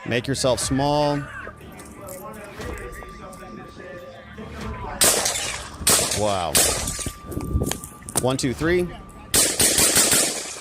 Make yourself small. Wow. 1, 2, 3.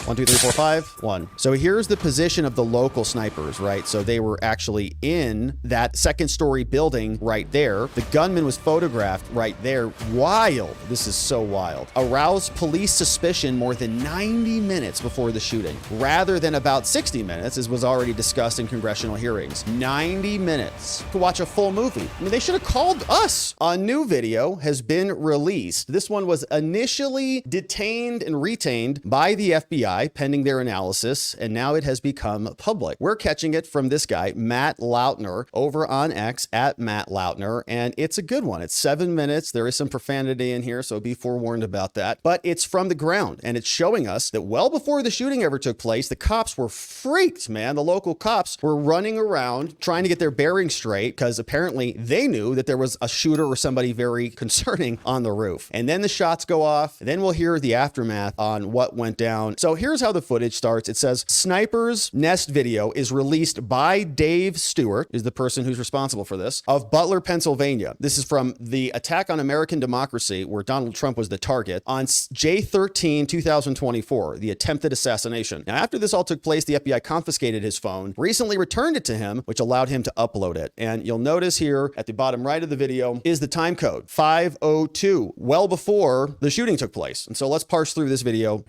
1, 2, 3, 4, 5. 1. So here's the position of the local snipers, right? So they were actually in that second-story building right there. The gunman was photographed right there. Wild. This is so wild. Aroused police suspicion more than 90 minutes before the shooting, rather than about 60 minutes, as was already discussed in congressional hearings. 90 minutes to watch a full movie. I mean, they should have called us. A new video has been released. This one was initially detained and retained by the FBI, pending their analysis, and now it has become public. We're catching it from this guy, Matt Lautner, over on X, at Matt Lautner, and it's a good one. It's 7 minutes. There is some profanity in here, so be forewarned about that. But it's from the ground, and it's showing us that well before the shooting ever took place, the cops were freaked, man. The local cops were running around trying to get their bearings straight because apparently they knew that there was a shooter or somebody very concerning on the roof. And then the shots go off, and then we'll hear the aftermath on what went down. So here's how the footage starts. It says, Sniper's Nest video is released by Dave Stewart, is the person who's responsible for this, of Butler, Pennsylvania. This is from the attack on American democracy, where Donald Trump was the target, on J13 2024, the attempted assassination. Now, after this all took place, the FBI confiscated his phone, recently returned it to him, which allowed him to upload it. And you'll notice here at the bottom right of the video is the time code, 5:02, well before the shooting took place. And so let's parse through this video.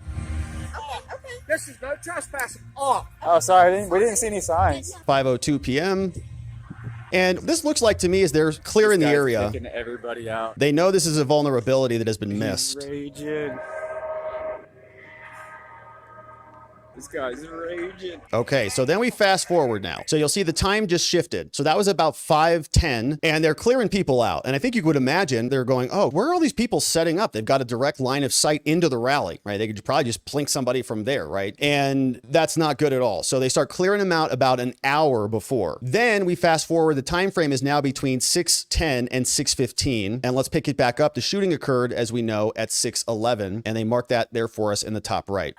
This is no trespassing. Oh, sorry, we didn't see any signs. 5:02 p.m. And this looks like to me as they're clearing the area. Taking everybody out. They know this is a vulnerability that has been missed. Raging. This guy's raging. Okay, so then we fast forward now. So you'll see the time just shifted. So that was about 5:10, and they're clearing people out. And I think you could imagine they're going, oh, where are all these people setting up? They've got a direct line of sight into the rally, right? They could probably just plink somebody from there, right? And that's not good at all. So they start clearing them out about an hour before. Then we fast forward. The time frame is now between 6:10 and 6:15. And let's pick it back up. The shooting occurred, as we know, at 6:11, and they mark that there for us in the top right.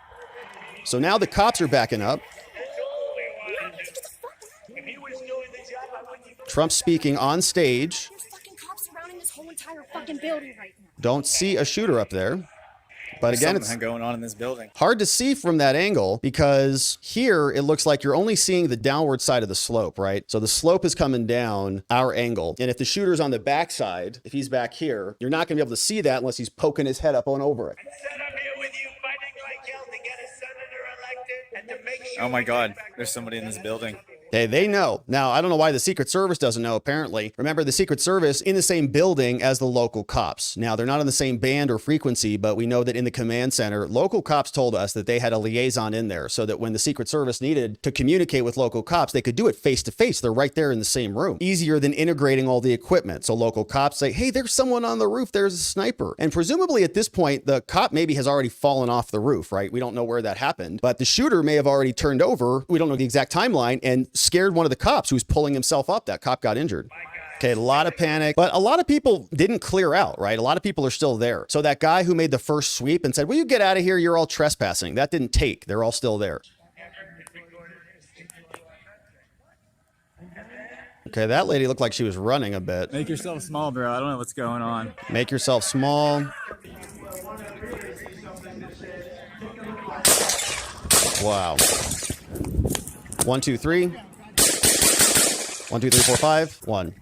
So now the cops are backing up. Trump speaking on stage. There's fucking cops surrounding this whole entire fucking building right now. Don't see a shooter up there. But There's again, something it's going on in this building. hard to see from that angle because here it looks like you're only seeing the downward side of the slope, right? So the slope is coming down our angle. And if the shooter's on the back side, if he's back here, you're not going to be able to see that unless he's poking his head up on over it. Oh my God, there's somebody in this building. Hey, they know. Now, I don't know why the Secret Service doesn't know, apparently. Remember, the Secret Service in the same building as the local cops. Now, they're not on the same band or frequency, but we know that in the command center, local cops told us that they had a liaison in there so that when the Secret Service needed to communicate with local cops, they could do it face to face. They're right there in the same room. Easier than integrating all the equipment. So local cops say, hey, there's someone on the roof. There's a sniper. And presumably at this point, the cop maybe has already fallen off the roof, right? We don't know where that happened, but the shooter may have already turned over. We don't know the exact timeline and scared one of the cops who's pulling himself up. That cop got injured. Okay, a lot of panic, but a lot of people didn't clear out, right? A lot of people are still there. So that guy who made the first sweep and said, will you get out of here? You're all trespassing. That didn't take. They're all still there. Okay, that lady looked like she was running a bit. Make yourself small, bro. I don't know what's going on. Make yourself small. Wow. 1, 2, 3. 1, 2, 3, 4, 5. 1.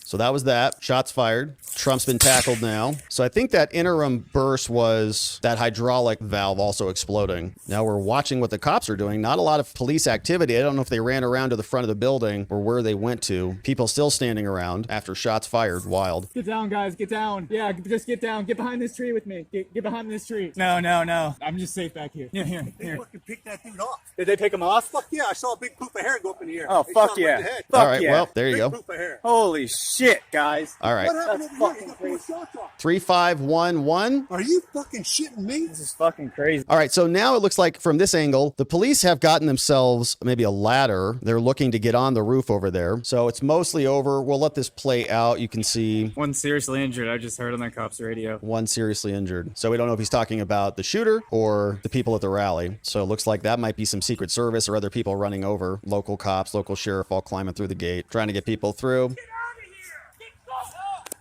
So that was that. Shots fired. Trump's been tackled now. So I think that interim burst was that hydraulic valve also exploding. Now we're watching what the cops are doing. Not a lot of police activity. I don't know if they ran around to the front of the building or where they went to. People still standing around after shots fired. Wild. Get down, guys. Get down. Yeah, just get down. Get behind this tree with me. Get behind this tree. No. I'm just safe back here. Here. they fucking picked that dude off. Did they pick him off? Fuck yeah, I saw a big poof of hair go up in the air. Oh, They fuck shot him right yeah. in the head. Fuck All right, yeah. well, there you Big go. poof of hair. Holy shit, guys. All right. What happened That's over here? fucking crazy. 3511. Are you fucking shitting me? This is fucking crazy. All right, so now it looks like from this angle, the police have gotten themselves maybe a ladder. They're looking to get on the roof over there. So it's mostly over. We'll let this play out. You can see One seriously injured. I just heard on the cops' radio. one seriously injured. So we don't know if he's talking about the shooter or the people at the rally. So it looks like that might be some Secret Service or other people running over. Local cops, local sheriff all climbing through the gate, trying to get people through.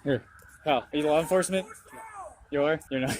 Here. Pal, are you law enforcement? You are? You're not.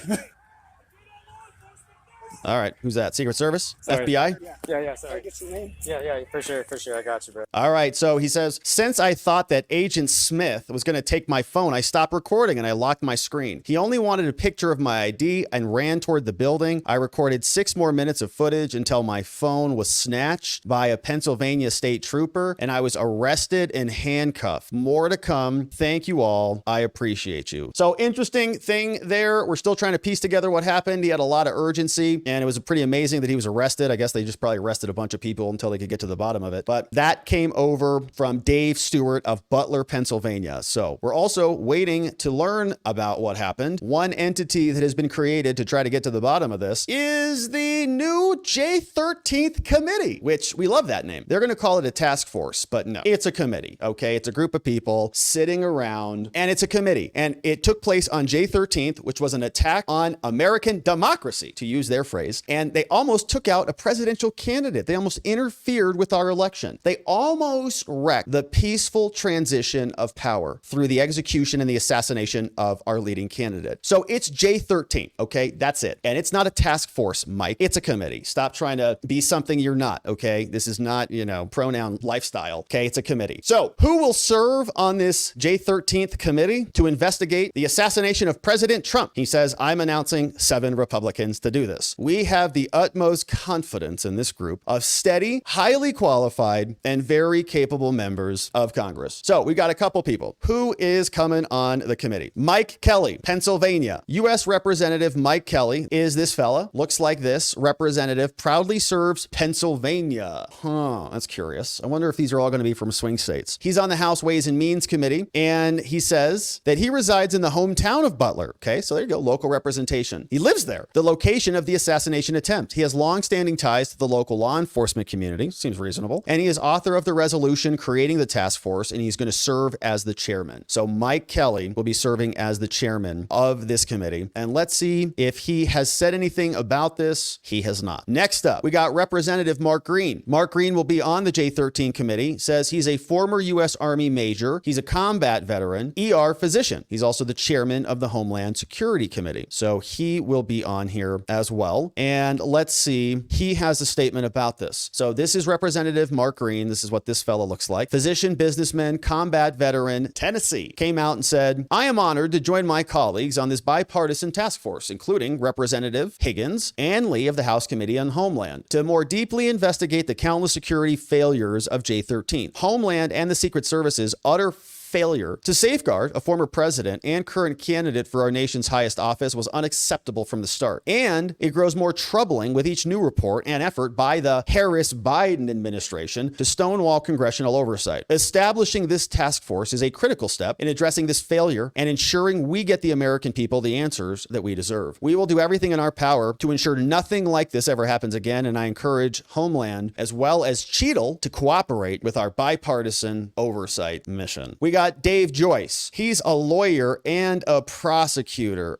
All right, who's that? Secret Service? Sorry. FBI? Yeah, sorry. Get your name? Yeah, for sure. I got you, bro. All right, so he says, since I thought that Agent Smith was going to take my phone, I stopped recording and I locked my screen. He only wanted a picture of my ID and ran toward the building. I recorded 6 more minutes of footage until my phone was snatched by a Pennsylvania state trooper and I was arrested and handcuffed. More to come. Thank you all. I appreciate you. So interesting thing there. We're still trying to piece together what happened. He had a lot of urgency and it was pretty amazing that he was arrested. I guess they just probably arrested a bunch of people until they could get to the bottom of it. But that came over from Dave Stewart of Butler, Pennsylvania. So we're also waiting to learn about what happened. One entity that has been created to try to get to the bottom of this is the new J13 Committee, which we love that name. They're going to call it a task force, but no, it's a committee. Okay. It's a group of people sitting around and it's a committee. And it took place on J13th, which was an attack on American democracy, to use their phrase. And they almost took out a presidential candidate. They almost interfered with our election. They almost wrecked the peaceful transition of power through the execution and the assassination of our leading candidate. So it's J13, okay? That's it. And it's not a task force, Mike. It's a committee. Stop trying to be something you're not, okay? This is not, pronoun lifestyle, okay? It's a committee. So who will serve on this J13th committee to investigate the assassination of President Trump? He says, I'm announcing 7 Republicans to do this. We have the utmost confidence in this group of steady, highly qualified, and very capable members of Congress. So we got a couple people. Who is coming on the committee? Mike Kelly, Pennsylvania. U.S. Representative Mike Kelly is this fella. Looks like this. Representative proudly serves Pennsylvania. That's curious. I wonder if these are all going to be from swing states. He's on the House Ways and Means Committee, and he says that he resides in the hometown of Butler. Okay, so there you go, local representation. He lives there, the location of the assassination attempt. He has long-standing ties to the local law enforcement community. Seems reasonable. And he is author of the resolution creating the task force, and he's going to serve as the chairman. So Mike Kelly will be serving as the chairman of this committee. And let's see if he has said anything about this. He has not. Next up, we got Representative Mark Green. Mark Green will be on the J13 committee. Says he's a former U.S. Army major. He's a combat veteran, ER physician. He's also the chairman of the Homeland Security Committee. So he will be on here as well. And let's see, he has a statement about this. So this is Representative Mark Green. This is what this fellow looks like. Physician, businessman, combat veteran, Tennessee. Came out and said, I am honored to join my colleagues on this bipartisan task force, including Representative Higgins and Lee of the House Committee on Homeland, to more deeply investigate the countless security failures of J13. Homeland and the Secret Service's utter failure to safeguard a former president and current candidate for our nation's highest office was unacceptable from the start. And it grows more troubling with each new report and effort by the Harris-Biden administration to stonewall congressional oversight. Establishing this task force is a critical step in addressing this failure and ensuring we get the American people the answers that we deserve. We will do everything in our power to ensure nothing like this ever happens again, and I encourage Homeland as well as Cheadle to cooperate with our bipartisan oversight mission. We got Dave Joyce. He's a lawyer and a prosecutor.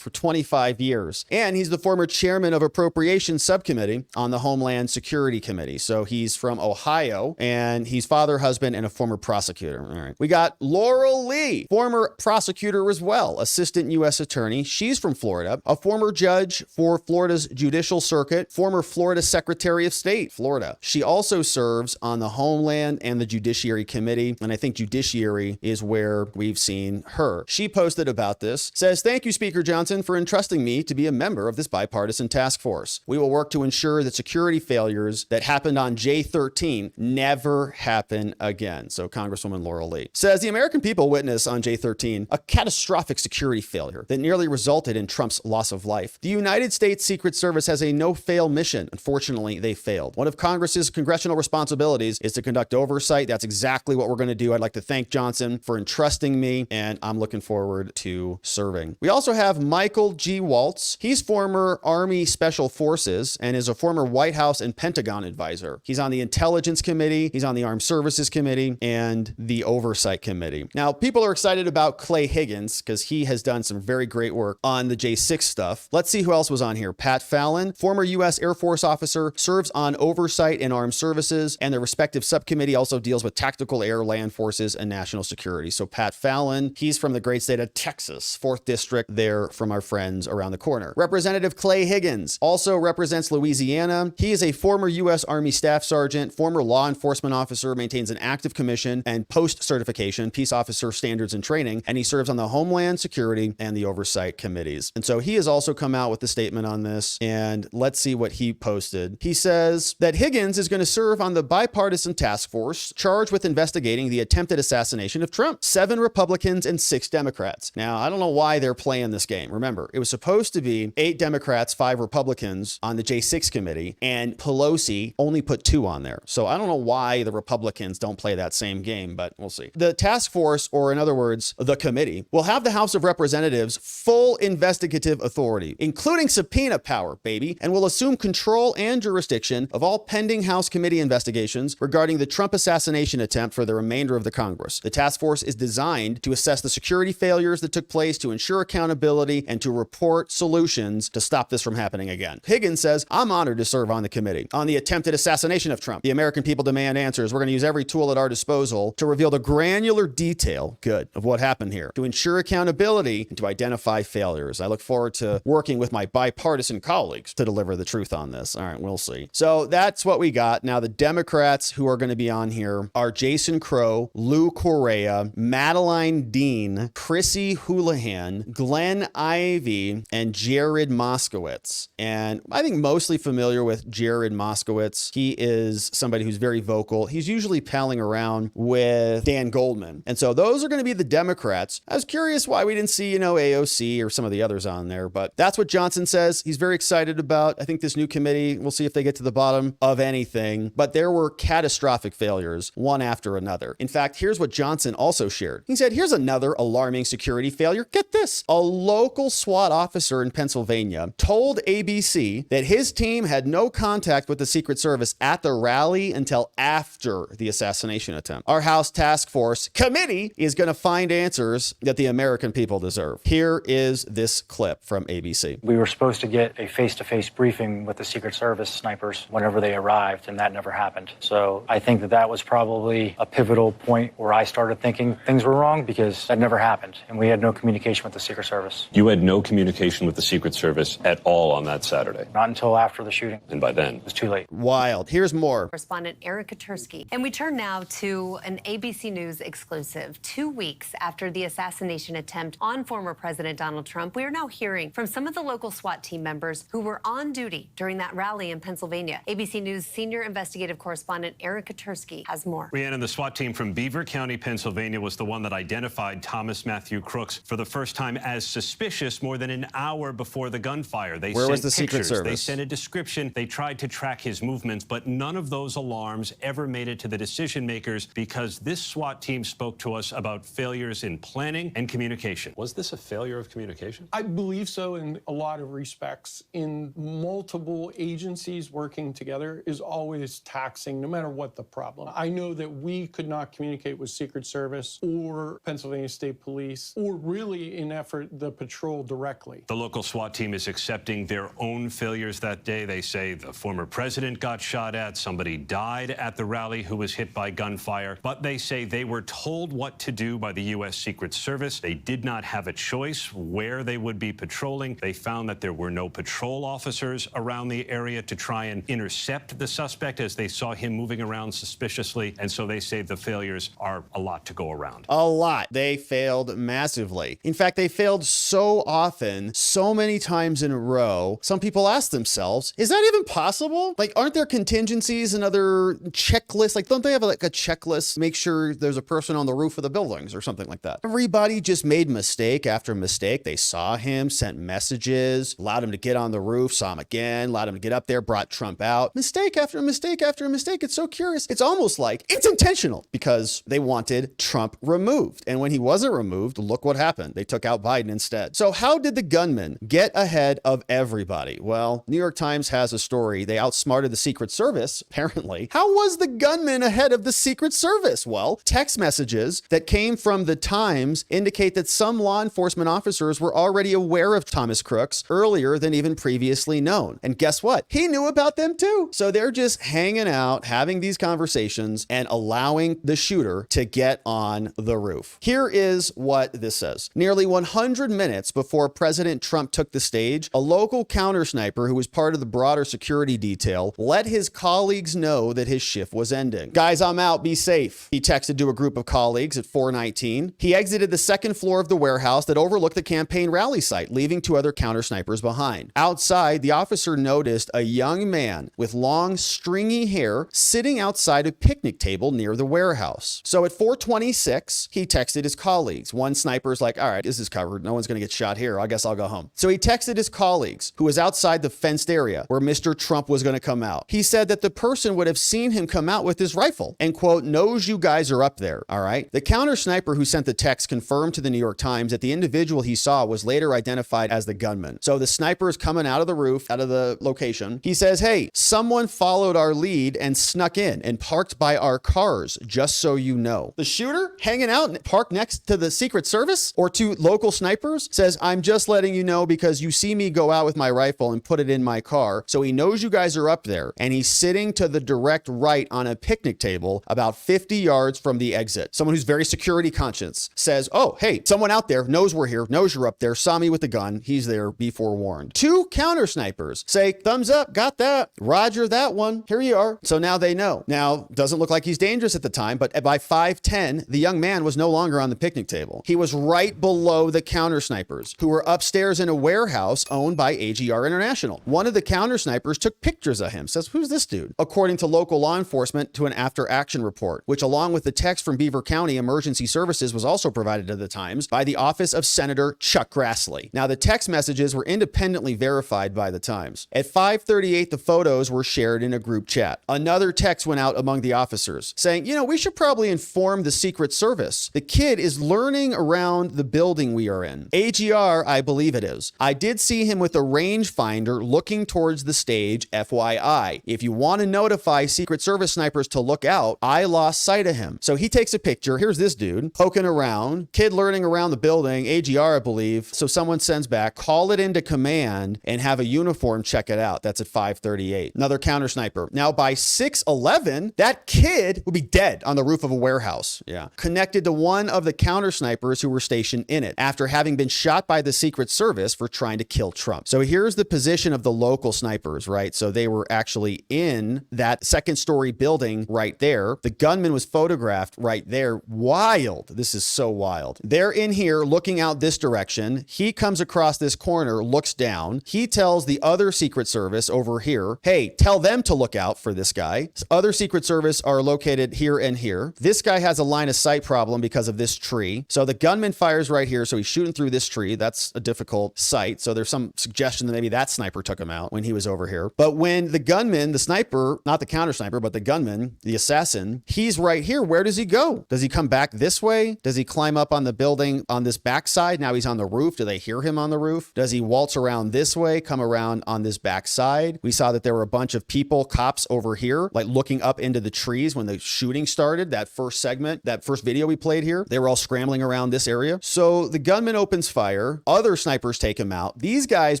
For 25 years. And he's the former chairman of Appropriations Subcommittee on the Homeland Security Committee. So he's from Ohio and he's father, husband, and a former prosecutor. All right. We got Laurel Lee, former prosecutor as well, assistant U.S. attorney. She's from Florida, a former judge for Florida's Judicial Circuit, former Florida Secretary of State, Florida. She also serves on the Homeland and the Judiciary Committee. And I think Judiciary is where we've seen her. She posted about this, says, thank you, Speaker Johnson. Johnson for entrusting me to be a member of this bipartisan task force. We will work to ensure that security failures that happened on J13 never happen again. So Congresswoman Laurel Lee says the American people witnessed on J13 a catastrophic security failure that nearly resulted in Trump's loss of life. The United States Secret Service has a no-fail mission. Unfortunately, they failed. One of Congress's congressional responsibilities is to conduct oversight. That's exactly what we're going to do. I'd like to thank Johnson for entrusting me, and I'm looking forward to serving. We also have Michael G. Waltz. He's former Army Special Forces and is a former White House and Pentagon advisor. He's on the Intelligence Committee, he's on the Armed Services Committee, and the Oversight Committee. Now, people are excited about Clay Higgins because he has done some very great work on the J6 stuff. Let's see who else was on here. Pat Fallon, former U.S. Air Force officer, serves on Oversight and Armed Services, and the respective subcommittee also deals with tactical air, land forces, and national security. So Pat Fallon, he's from the great state of Texas, 4th District, there from our friends around the corner. Representative Clay Higgins also represents Louisiana. He is a former U.S. Army Staff Sergeant, former law enforcement officer, maintains an active commission and post-certification, peace officer standards and training, and he serves on the Homeland Security and the Oversight Committees. And so he has also come out with a statement on this, and let's see what he posted. He says that Higgins is going to serve on the bipartisan task force charged with investigating the attempted assassination of Trump. 7 Republicans and 6 Democrats. Now, I don't know why they're playing this game. Remember, it was supposed to be 8 Democrats, 5 Republicans on the J6 committee, and Pelosi only put 2 on there. So I don't know why the Republicans don't play that same game, but we'll see. The task force, or in other words, the committee, will have the House of Representatives full investigative authority, including subpoena power, baby, and will assume control and jurisdiction of all pending House committee investigations regarding the Trump assassination attempt for the remainder of the Congress. The task force is designed to assess the security failures that took place, to ensure accountability, and to report solutions to stop this from happening again. Higgins says, I'm honored to serve on the committee on the attempted assassination of Trump. The American people demand answers. We're going to use every tool at our disposal to reveal the granular detail, of what happened here, to ensure accountability and to identify failures. I look forward to working with my bipartisan colleagues to deliver the truth on this. All right, we'll see. So that's what we got. Now, the Democrats who are going to be on here are Jason Crow, Lou Correa, Madeline Dean, Chrissy Houlihan, Glenn Ivey, and Jared Moskowitz. And I think mostly familiar with Jared Moskowitz. He is somebody who's very vocal. He's usually palling around with Dan Goldman. And so those are going to be the Democrats. I was curious why we didn't see, AOC or some of the others on there, but that's what Johnson says. He's very excited about, I think, this new committee. We'll see if they get to the bottom of anything, but there were catastrophic failures, one after another. In fact, here's what Johnson also shared. He said, here's another alarming security failure. Get this. A local SWAT officer in Pennsylvania told ABC that his team had no contact with the Secret Service at the rally until after the assassination attempt. Our House Task Force Committee is going to find answers that the American people deserve. Here is this clip from ABC. We were supposed to get a face-to-face briefing with the Secret Service snipers whenever they arrived, and that never happened. So I think that was probably a pivotal point where I started thinking things were wrong, because that never happened, and we had no communication with the Secret Service. You had no communication with the Secret Service at all on that Saturday? Not until after the shooting. And by then? It was too late. Wild. Here's more. Correspondent Eric Katursky. And we turn now to an ABC News exclusive. 2 weeks after the assassination attempt on former President Donald Trump, we are now hearing from some of the local SWAT team members who were on duty during that rally in Pennsylvania. ABC News senior investigative correspondent Eric Katursky has more. Rhiannon, the SWAT team from Beaver County, Pennsylvania, was the one that identified Thomas Matthew Crooks for the first time as suspicious more than an hour before the gunfire. Where was the Secret Service? They sent a description. They tried to track his movements, but none of those alarms ever made it to the decision makers, because this SWAT team spoke to us about failures in planning and communication. Was this a failure of communication? I believe so in a lot of respects. In multiple agencies working together is always taxing, no matter what the problem. I know that we could not communicate with Secret Service or Pennsylvania State Police, or really in effort the patrol directly. The local SWAT team is accepting their own failures that day. They say the former president got shot at, somebody died at the rally who was hit by gunfire, but they say they were told what to do by the U.S. Secret Service. They did not have a choice where they would be patrolling. They found that there were no patrol officers around the area to try and intercept the suspect as they saw him moving around suspiciously. And so they say the failures are a lot to go around. A lot. They failed massively. In fact, they failed so so often, so many times in a row, some people ask themselves, is that even possible? Like, aren't there contingencies and other checklists? Like, don't they have like a checklist? Make sure there's a person on the roof of the buildings or something like that. Everybody just made mistake after mistake. They saw him, sent messages, allowed him to get on the roof, saw him again, allowed him to get up there, brought Trump out. Mistake after mistake after mistake. It's so curious. It's almost like it's intentional because they wanted Trump removed. And when he wasn't removed, look what happened. They took out Biden instead. So how did the gunman get ahead of everybody? Well, New York Times has a story. They outsmarted the Secret Service, apparently. How was the gunman ahead of the Secret Service? Well, text messages that came from the Times indicate that some law enforcement officers were already aware of Thomas Crooks earlier than even previously known. And guess what? He knew about them too. So they're just hanging out, having these conversations, and allowing the shooter to get on the roof. Here is what this says. Nearly 100 minutes before President Trump took the stage, a local counter sniper who was part of the broader security detail let his colleagues know that his shift was ending. Guys, I'm out. Be safe. He texted to a group of colleagues at 4:19. He exited the second floor of the warehouse that overlooked the campaign rally site, leaving two other counter snipers behind. Outside, the officer noticed a young man with long, stringy hair sitting outside a picnic table near the warehouse. So at 4:26, he texted his colleagues. One sniper's like, all right, this is covered. No one's going to get shot here. I guess I'll go home. So he texted his colleagues, who was outside the fenced area where Mr. Trump was going to come out. He said that the person would have seen him come out with his rifle and, quote, knows you guys are up there. All right. The counter sniper who sent the text confirmed to the New York Times that the individual he saw was later identified as the gunman. So the sniper is coming out of the roof, out of the location. He says, hey, someone followed our lead and snuck in and parked by our cars, just so you know. The shooter hanging out and parked next to the Secret Service or to local snipers says, I'm just letting you know because you see me go out with my rifle and put it in my car. So he knows you guys are up there, and he's sitting to the direct right on a picnic table about 50 yards from the exit. Someone who's very security conscious says, oh, hey, someone out there knows we're here, knows you're up there, saw me with the gun. He's there, be forewarned. Two counter snipers say, thumbs up, got that. Roger that one. Here you are. So now they know. Now, doesn't look like he's dangerous at the time, but by 5:10, the young man was no longer on the picnic table. He was right below the counter snipers who were upstairs in a warehouse owned by AGR International. One of the counter snipers took pictures of him, says, who's this dude? According to local law enforcement, to an after action report, which along with the text from Beaver County Emergency Services was also provided to the Times by the office of Senator Chuck Grassley. Now, the text messages were independently verified by the Times. At 5:38, the photos were shared in a group chat. Another text went out among the officers saying, we should probably inform the Secret Service. The kid is learning around the building we are in. AGR, I believe it is. I did see him with a rangefinder looking towards the stage, FYI. If you want to notify Secret Service snipers to look out, I lost sight of him. So he takes a picture. Here's this dude poking around, kid learning around the building, AGR, I believe. So someone sends back, call it into command and have a uniform check it out. That's at 5:38. Another counter sniper. Now by 6:11, that kid would be dead on the roof of a warehouse. Yeah. Connected to one of the counter snipers who were stationed in it after having been shot by the Secret Service for trying to kill Trump. So here's the position of the local snipers, right? So they were actually in that second story building right there. The gunman was photographed right there. Wild. This is so wild. They're in here looking out this direction. He comes across this corner, looks down. He tells the other Secret Service over here, hey, tell them to look out for this guy. Other Secret Service are located here and here. This guy has a line of sight problem because of this tree. So the gunman fires right here. So he's shooting through this tree. That's a difficult sight. So there's some suggestion that maybe that sniper took him out when he was over here. But when the gunman, the sniper, not the counter sniper, but the gunman, the assassin, he's right here. Where does he go? Does he come back this way? Does he climb up on the building on this backside? Now he's on the roof. Do they hear him on the roof? Does he waltz around this way, come around on this backside? We saw that there were a bunch of people, cops over here, like looking up into the trees when the shooting started. That first segment, that first video we played here, they were all scrambling around this area. So the gunman opens fire. Other snipers take him out. These guys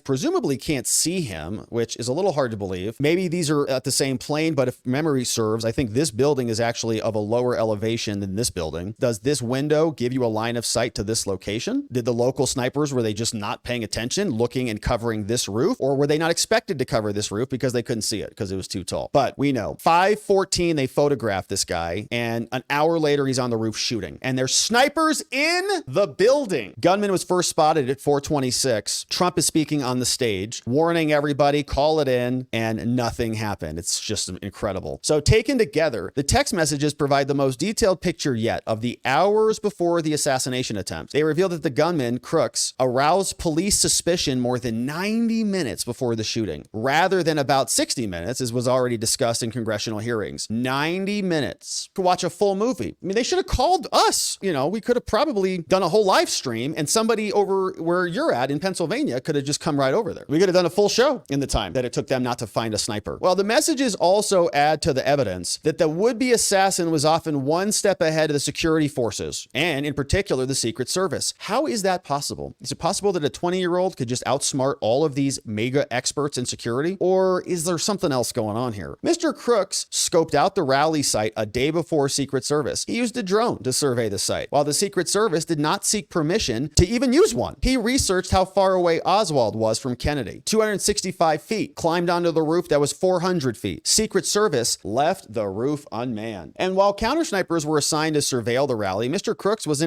presumably can't see him, which is a little hard to believe. Maybe these are at the same plane, but if memory serves, I think this building is actually of a lower elevation than this building. Does this window give you a line of sight to this location? Did the local snipers, were they just not paying attention, looking and covering this roof? Or were they not expected to cover this roof because they couldn't see it because it was too tall? But we know 5:14, they photographed this guy, and an hour later, he's on the roof shooting. And there's snipers in the building. Gunman was first spotted spotted at 4:26. Trump is speaking on the stage, warning everybody, call it in, and nothing happened. It's just incredible. So taken together, the text messages provide the most detailed picture yet of the hours before the assassination attempt. They reveal that the gunman, Crooks, aroused police suspicion more than 90 minutes before the shooting, rather than about 60 minutes, as was already discussed in congressional hearings. 90 minutes to watch a full movie. I mean, they should have called us. You know, we could have probably done a whole live stream, and somebody over where you're at in Pennsylvania could have just come right over there. We could have done a full show in the time that it took them not to find a sniper. Well, the messages also add to the evidence that the would-be assassin was often one step ahead of the security forces, and in particular, the Secret Service. How is that possible? Is it possible that a 20-year-old could just outsmart all of these mega experts in security? Or is there something else going on here? Mr. Crooks scoped out the rally site a day before Secret Service. He used a drone to survey the site, while the Secret Service did not seek permission to even use one. He researched how far away Oswald was from Kennedy, 265 feet, climbed onto the roof that was 400 feet. Secret Service left the roof unmanned. And while counter snipers were assigned to surveil the rally, Mr. Crooks was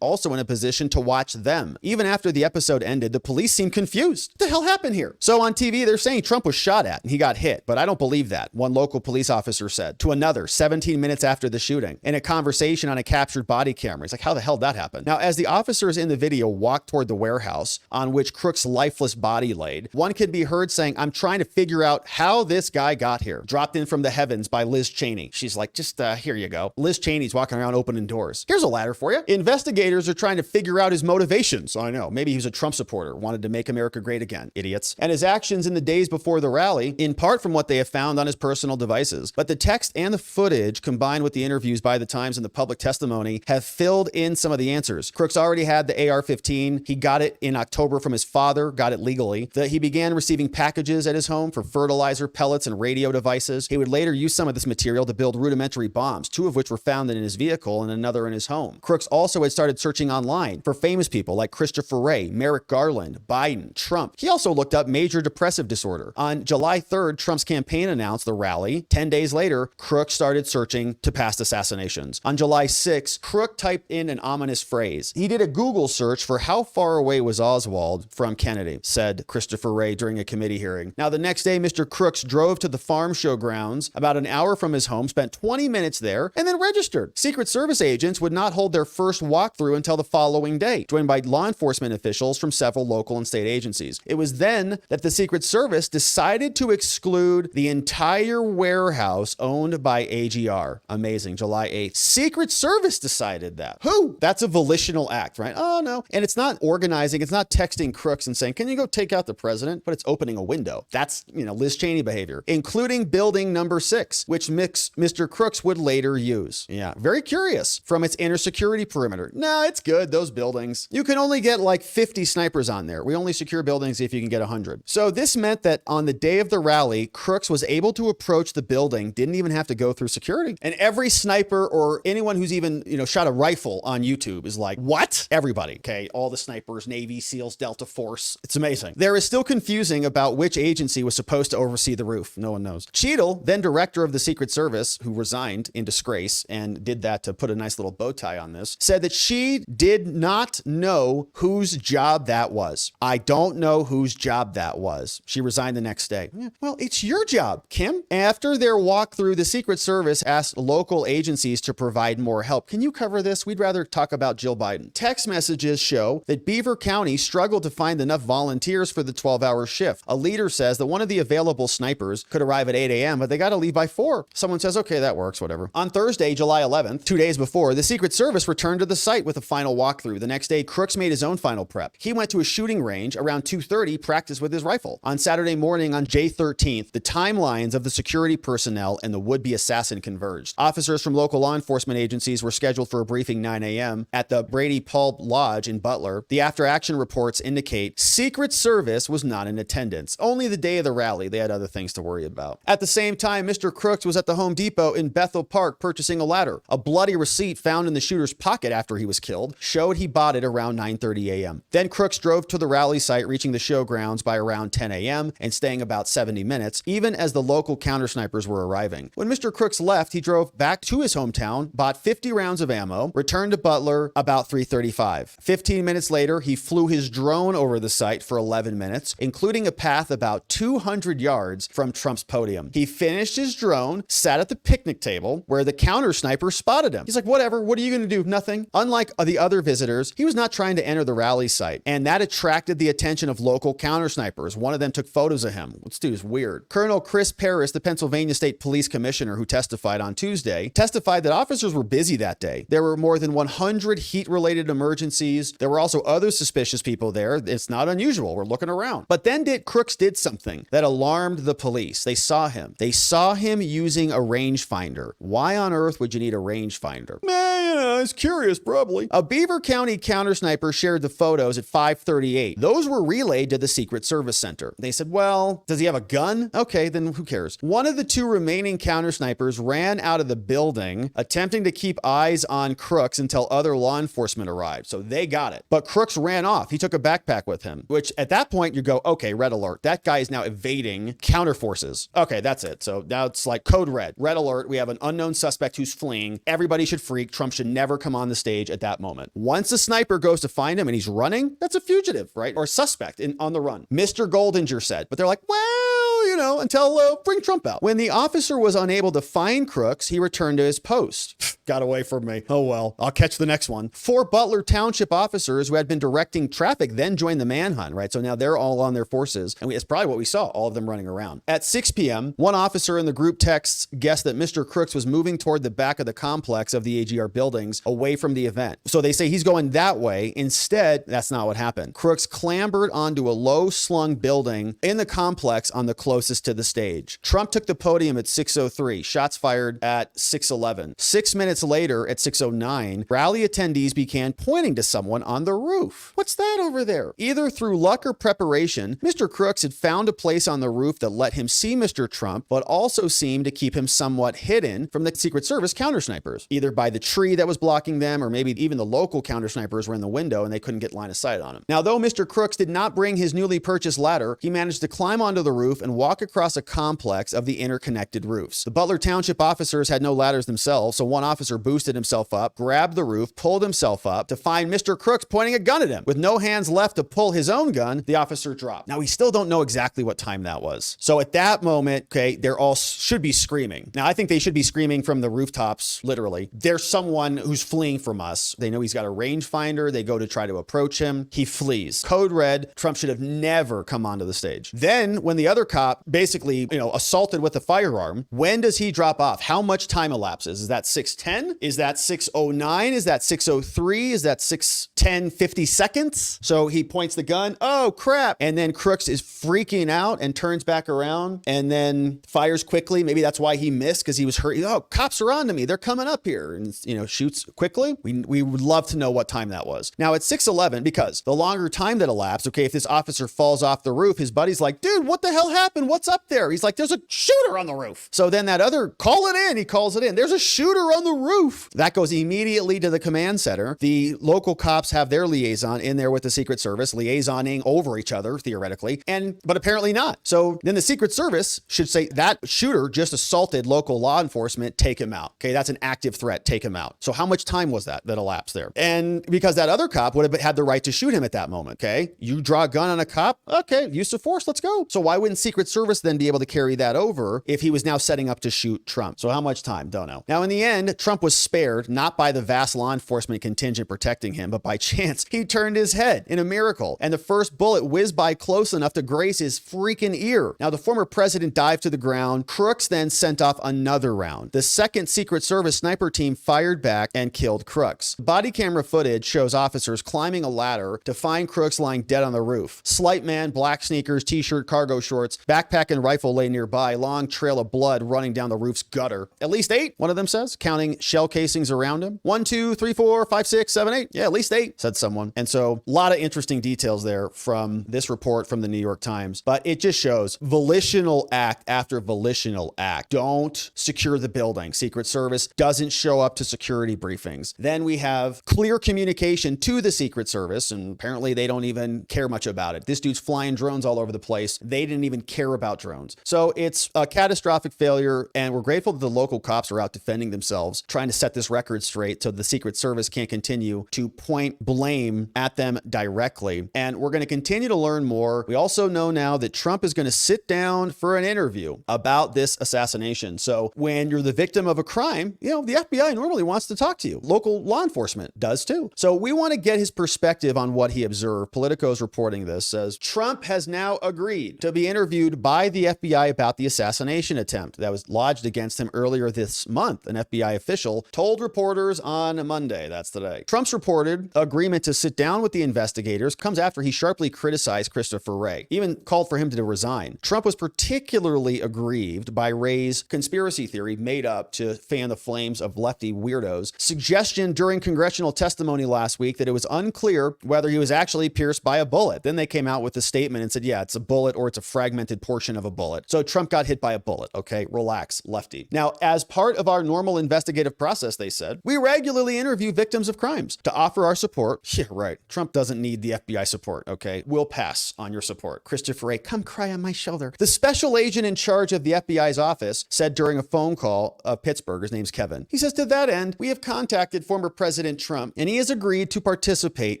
also in a position to watch them. Even after the episode ended, the police seemed confused. What the hell happened here? So on TV, they're saying Trump was shot at and he got hit, but I don't believe that, one local police officer said to another 17 minutes after the shooting in a conversation on a captured body camera. He's like, how the hell did that happen? Now, as the officers in the video walked toward the warehouse on which Crooks' lifeless body laid, one could be heard saying, I'm trying to figure out how this guy got here. Dropped in from the heavens by Liz Cheney. She's like, just here you go. Liz Cheney's walking around opening doors. Here's a ladder for you. Investigators are trying to figure out his motivations. I know, maybe he was a Trump supporter, wanted to make America great again, idiots. And his actions in the days before the rally, in part from what they have found on his personal devices. But the text and the footage, combined with the interviews by the Times and the public testimony, have filled in some of the answers. Crooks already had the AR-15. He got it in October from his father, got it legally. He began receiving packages at his home for fertilizer, pellets, and radio devices. He would later use some of this material to build rudimentary bombs, two of which were found in his vehicle and another in his home. Crooks also had started searching online for famous people like Christopher Wray, Merrick Garland, Biden, Trump. He also looked up major depressive disorder. On July 3rd, Trump's campaign announced the rally. 10 days later, Crooks started searching to past assassinations. On July 6th, Crook typed in an ominous phrase. He did a Google search for how far away was Oswald from Kennedy, said Christopher Wray during a committee hearing. Now, the next day, Mr. Crooks drove to the farm show grounds about an hour from his home, spent 20 minutes there, and then registered. Secret Service agents would not hold their first walkthrough until the following day, joined by law enforcement officials from several local and state agencies. It was then that the Secret Service decided to exclude the entire warehouse owned by AGR. Amazing. July 8th. Secret Service decided that. Who? That's a volitional act, right? Oh, no. And it's not organizing. It's not texting Crooks and saying, can you go take out the president? But it's opening a window. That's, Liz Cheney behavior, including building number 6, which Mr. Crooks would later use. Yeah. Very curious from its inner security perimeter. No, it's good. Those buildings. You can only get like 50 snipers on there. We only secure buildings if you can get 100. So this meant that on the day of the rally, Crooks was able to approach the building, didn't even have to go through security. And every sniper or anyone who's even, shot a rifle on YouTube is like, what? Everybody. Okay. All the snipers, Navy, SEALs, Delta Force. It's amazing. There is still confusing about which agency was supposed to oversee the roof. No one knows. Cheadle, then director of the Secret Service, who resigned in disgrace and did that to put a nice little bow tie on this, said that she did not know whose job that was. I don't know whose job that was. She resigned the next day. Yeah, well, it's your job, Kim. After their walkthrough, the Secret Service asked local agencies to provide more help. Can you cover this? We'd rather talk about Jill Biden. Text messages show that Beaver County struggled to find enough volunteers for the 12-hour shift. A leader says that one of the available snipers could arrive at 8 a.m., but they got to leave by 4. Someone says, okay, that works, whatever. On Thursday, July 11th, 2 days before, the Secret Service returned to the site with a final walkthrough. The next day, Crooks made his own final prep. He went to a shooting range around 2:30, practiced with his rifle. On Saturday morning on J13, the timelines of the security personnel and the would-be assassin converged. Officers from local law enforcement agencies were scheduled for a briefing 9 a.m. at the Brady Pulp Lodge in Butler. The after-action reports indicate Secret Service was not in attendance. Only the day of the rally, they had other things to worry about. At the same time, Mr. Crooks was at the Home Depot in Bethel Park purchasing a ladder. A bloody receipt found in the shooter's pocket after he was killed showed he bought it around 9:30 a.m. Then Crooks drove to the rally site, reaching the showgrounds by around 10 a.m. and staying about 70 minutes, even as the local counter snipers were arriving. When Mr. Crooks left, he drove back to his hometown, bought 50 rounds of ammo, returned to Butler about 3:35. 15 minutes minutes later, he flew his drone over the site for 11 minutes, including a path about 200 yards from Trump's podium. He finished his drone, sat at the picnic table where the counter sniper spotted him. He's like, whatever, what are you going to do? Nothing. Unlike the other visitors, he was not trying to enter the rally site, and that attracted the attention of local counter snipers. One of them took photos of him. This dude is weird. Colonel Chris Paris, the Pennsylvania State Police Commissioner who testified on Tuesday, testified that officers were busy that day. There were more than 100 heat-related emergencies. There were also other suspicious people there. It's not unusual. We're looking around. But then Crooks did something that alarmed the police. They saw him. They saw him using a rangefinder. Why on earth would you need a rangefinder? Man, I was curious, probably. A Beaver County counter sniper shared the photos at 5:38. Those were relayed to the Secret Service Center. They said, well, does he have a gun? Okay, then who cares? One of the two remaining counter snipers ran out of the building, attempting to keep eyes on Crooks until other law enforcement arrived. So they got it. But Crooks ran off. He took a backpack with him, which at that point you go, okay, red alert. That guy is now evading counter forces. Okay, that's it. So now it's like code red. Red alert. We have an unknown suspect who's fleeing. Everybody should freak. Trump should never come on the stage at that moment. Once the sniper goes to find him and he's running, that's a fugitive, right? Or suspect on the run. Mr. Goldinger said, but they're like, well, you know, until bring Trump out. When the officer was unable to find Crooks, he returned to his post. Got away from me. Oh, well, I'll catch the next one. 4 Butler Township officers who had been directing traffic then joined the manhunt, right? So now they're all on their forces. And it's probably what we saw, all of them running around. At 6 p.m., one officer in the group texts guessed that Mr. Crooks was moving toward the back of the complex of the AGR buildings away from the event. So they say he's going that way. Instead, that's not what happened. Crooks clambered onto a low-slung building in the complex on the closest to the stage. Trump took the podium at 6:03. Shots fired at 6:11. 6 minutes later, at 6:09, rally attendees began pointing to someone on the roof. What's that over there? Either through luck or preparation, Mr. Crooks had found a place on the roof that let him see Mr. Trump, but also seemed to keep him somewhat hidden from the Secret Service counter snipers, either by the tree that was blocking them, or maybe even the local counter snipers were in the window and they couldn't get line of sight on him. Now, though Mr. Crooks did not bring his newly purchased ladder, he managed to climb onto the roof and walk across a complex of the interconnected roofs. The Butler Township officers had no ladders themselves, so one officer boosted himself up, grabbed the roof, pulled himself up to find Mr. Crooks pointing a gun at him. With no hands left to pull his own gun, the officer dropped. Now, we still don't know exactly what time that was. So at that moment, okay, they're all should be screaming. Now, I think they should be screaming from the rooftops, literally. There's someone who's fleeing from us. They know he's got a rangefinder. They go to try to approach him. He flees. Code red. Trump should have never come onto the stage. Then, when the other cop basically, assaulted with a firearm, when does he drop off? How much time elapses? Is that 6:10? Is that 6:09? Is that 6:03? Is that 6:10, 50 seconds? So he points the gun. Oh, crap. And then Crooks is freaking out and turns back around and then fires quickly. Maybe that's why he missed, because he was hurt. Oh, cops are on to me. They're coming up here. And, shoots quickly. We would love to know what time that was. Now, at 6:11, because the longer time that elapsed, okay, if this officer falls off the roof, his buddy's like, dude, what the hell happened? What's up there? He's like, there's a shooter on the roof. So then that other, call it in. He calls it in. There's a shooter on the roof. That goes immediately to the command center. The local cops have their liaison in there with the Secret Service, liaisoning over each other, theoretically, but apparently not. So then the Secret Service should say that shooter just assaulted local law enforcement, take him out. Okay, that's an active threat, take him out. So how much time was that elapsed there? And because that other cop would have had the right to shoot him at that moment, okay? You draw a gun on a cop, okay, use of force, let's go. So why wouldn't Secret Service then be able to carry that over if he was now setting up to shoot Trump? So how much time? Don't know. Now, in the end, Trump was spared, not by the vast law enforcement contingent protecting him, but by chance. He turned his head in a miracle, and the first bullet whizzed by close enough to graze his freaking ear. Now, the former president dived to the ground. Crooks then sent off another round. The second Secret Service sniper team fired back and killed Crooks. Body camera footage shows officers climbing a ladder to find Crooks lying dead on the roof. Slight man, black sneakers, t-shirt, cargo shorts, backpack and rifle lay nearby, long trail of blood running down the roof's gutter. At least 8, one of them says, counting shell casings around him. 1, 2, 3, 4, 5, 6, 7, 8. Yeah, at least 8, said someone. And so a lot of interesting details there from this report from the New York Times, but it just shows volitional act after volitional act. Don't secure the building. Secret Service doesn't show up to security briefings. Then we have clear communication to the Secret Service, and apparently they don't even care much about it. This dude's flying drones all over the place. They didn't even care about about drones. So it's a catastrophic failure, and we're grateful that the local cops are out defending themselves, trying to set this record straight so the Secret Service can't continue to point blame at them directly. And we're going to continue to learn more. We also know now that Trump is going to sit down for an interview about this assassination. So when you're the victim of a crime, the FBI normally wants to talk to you. Local law enforcement does too. So we want to get his perspective on what he observed. Politico's reporting this, says Trump has now agreed to be interviewed by the FBI about the assassination attempt that was lodged against him earlier this month. An FBI official told reporters on Monday, that's today. Trump's reported agreement to sit down with the investigators comes after he sharply criticized Christopher Wray, even called for him to resign. Trump was particularly aggrieved by Wray's conspiracy theory made up to fan the flames of lefty weirdos, suggestion during congressional testimony last week that it was unclear whether he was actually pierced by a bullet. Then they came out with a statement and said, yeah, it's a bullet or it's a fragmented portion of a bullet. So Trump got hit by a bullet. Okay, relax, lefty. Now, as part of our normal investigative process, they said, we regularly interview victims of crimes to offer our support. Yeah, right. Trump doesn't need the FBI support. Okay, we'll pass on your support. Christopher Wray, come cry on my shoulder. The special agent in charge of the FBI's office said during a phone call of Pittsburgh, his name's Kevin. He says, to that end, we have contacted former President Trump and he has agreed to participate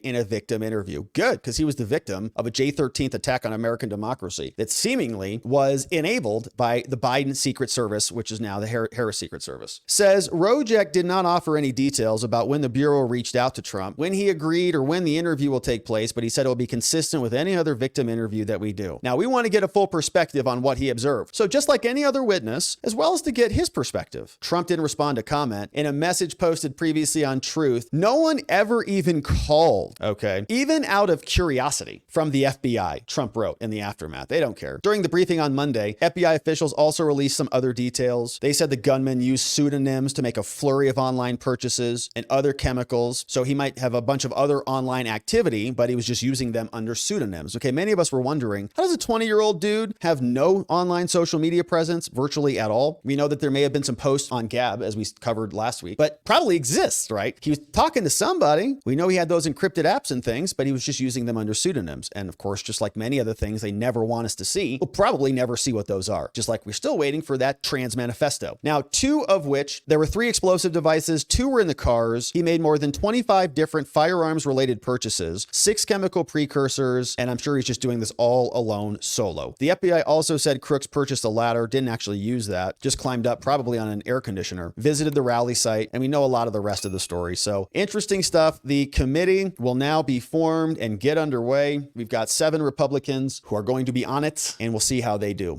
in a victim interview. Good, because he was the victim of a J13 attack on American democracy that seemingly was enabled by the Biden Secret Service, which is now the Harris Secret Service. Says Rojek did not offer any details about when the Bureau reached out to Trump, when he agreed, or when the interview will take place, but he said it will be consistent with any other victim interview that we do. Now, we want to get a full perspective on what he observed. So just like any other witness, as well as to get his perspective. Trump didn't respond to comment. In a message posted previously on Truth, no one ever even called, okay, even out of curiosity from the FBI, Trump wrote in the aftermath. They don't care. During the briefing on Monday, FBI officials also released some other details. They said the gunman used pseudonyms to make a flurry of online purchases and other chemicals. So he might have a bunch of other online activity, but he was just using them under pseudonyms. Okay, many of us were wondering, how does a 20-year-old dude have no online social media presence virtually at all? We know that there may have been some posts on Gab, as we covered last week, but probably exists, right? He was talking to somebody. We know he had those encrypted apps and things, but he was just using them under pseudonyms. And of course, just like many other things they never want us to see, we'll probably never see what those are. Just like we're still waiting for that trans manifesto. Now, two of which, there were 3 explosive devices, 2 were in the cars. He made more than 25 different firearms related purchases, 6 chemical precursors, and I'm sure he's just doing this all alone solo. The FBI also said Crooks purchased a ladder, didn't actually use that, just climbed up probably on an air conditioner, visited the rally site, and we know a lot of the rest of the story. So interesting stuff. The committee will now be formed and get underway. We've got 7 Republicans who are going to be on it, and we'll see how they do.